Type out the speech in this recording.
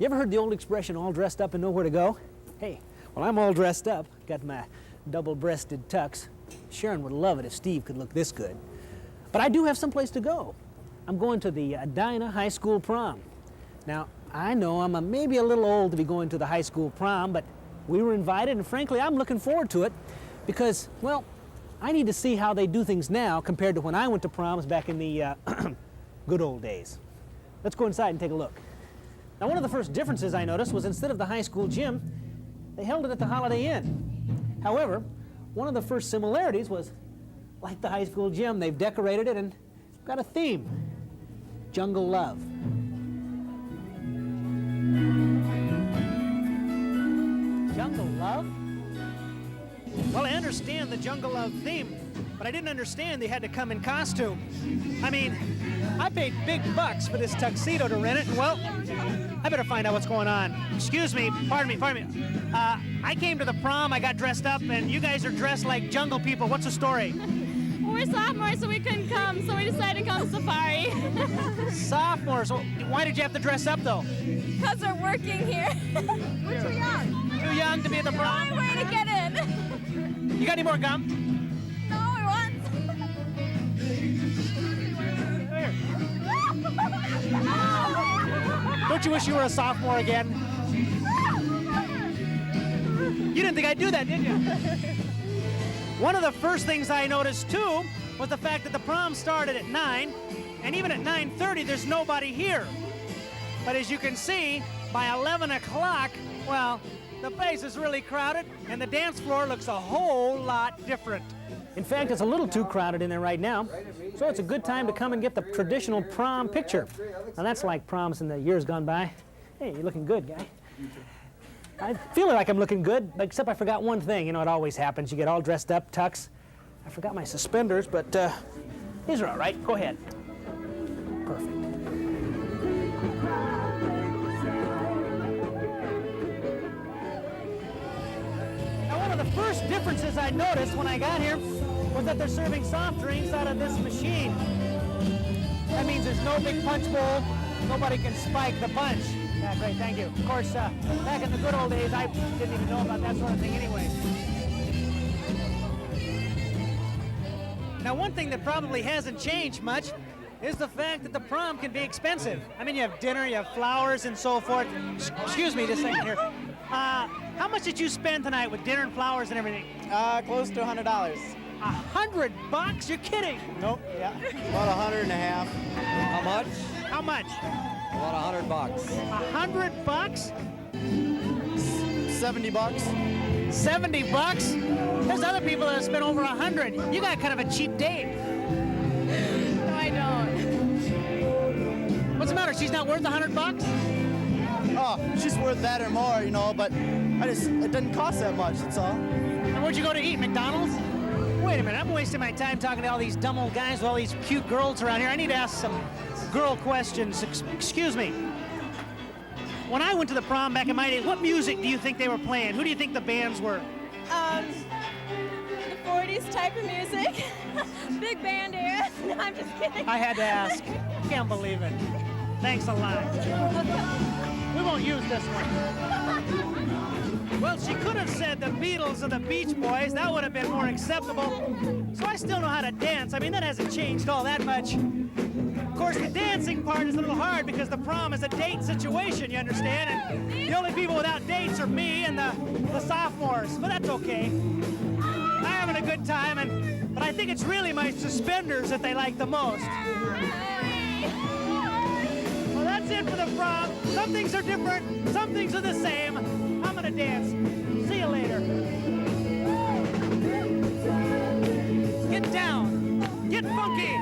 You ever heard the old expression, all dressed up and nowhere to go? Hey, well, I'm all dressed up, got my double-breasted tux. Sharon would love it if Steve could look this good. But I do have someplace to go. I'm going to the Edina High School prom. Now, I know I'm maybe a little old to be going to the high school prom, but we were invited, and frankly, I'm looking forward to it because, well, I need to see how they do things now compared to when I went to proms back in the good old days. Let's go inside and take a look. Now, one of the first differences I noticed was instead of the high school gym, they held it at the Holiday Inn. However, one of the first similarities was, like the high school gym, they've decorated it and got a theme, Jungle Love. Jungle Love? Well, I understand the Jungle Love theme, but I didn't understand they had to come in costume. I mean, I paid big bucks for this tuxedo to rent it, and well, I better find out what's going on. Excuse me, pardon me. I came to the prom, I got dressed up, and you guys are dressed like jungle people. What's the story? We're sophomores, so we couldn't come, so we decided to come safari. Sophomores? Well, why did you have to dress up, though? Because we're working here. We're too young. Too young to be at the prom? Long way to get in. You got any more gum? No, we want. Here. Don't you wish you were a sophomore again? You didn't think I'd do that, did you? One of the first things I noticed, too, was the fact that the prom started at 9, and even at 9:30, there's nobody here. But as you can see, by 11 o'clock, well, the place is really crowded, and the dance floor looks a whole lot different. In fact, it's a little too crowded in there right now, so it's a good time to come and get the traditional prom picture. Now, that's like proms in the years gone by. Hey, you're looking good, guy. I feel like I'm looking good, except I forgot one thing. You know, it always happens. You get all dressed up, tux. I forgot my suspenders, but these are all right. Go ahead. Perfect. Now, one of the first differences I noticed when I got here was that they're serving soft drinks out of this machine. That means there's no big punch bowl. Nobody can spike the punch. Yeah, great, thank you. Of course, back in the good old days, I didn't even know about that sort of thing anyway. Now, one thing that probably hasn't changed much is the fact that the prom can be expensive. I mean, you have dinner, you have flowers, and so forth. Excuse me just a second here. How much did you spend tonight with dinner and flowers and everything? Close to $100. $100? You're kidding. Nope, yeah. About $150. How much? How much? About $100. $100? $70. 70 bucks? There's other people that have spent over 100. You got kind of a cheap date. No, I don't. What's the matter? She's not worth 100 bucks? Oh, she's worth that or more, you know, but it doesn't cost that much, that's all. And where'd you go to eat? McDonald's? Wait a minute, I'm wasting my time talking to all these dumb old guys with all these cute girls around here. I need to ask some girl questions. Excuse me. When I went to the prom back in my day, what music do you think they were playing? Who do you think the bands were? The 40s type of music. Big band era. No, I'm just kidding. I had to ask. Can't believe it. Thanks a lot. We won't use this one. Well, she could have said the Beatles or the Beach Boys. That would have been more acceptable. So I still know how to dance. I mean, that hasn't changed all that much. Of course, the dancing part is a little hard because the prom is a date situation, you understand? And the only people without dates are me and the sophomores. But that's okay. I'm having a good time, but I think it's really my suspenders that they like the most. Well, that's it for the prom. Some things are different, some things are the same. I'm gonna dance. See you later. Get down. Get funky.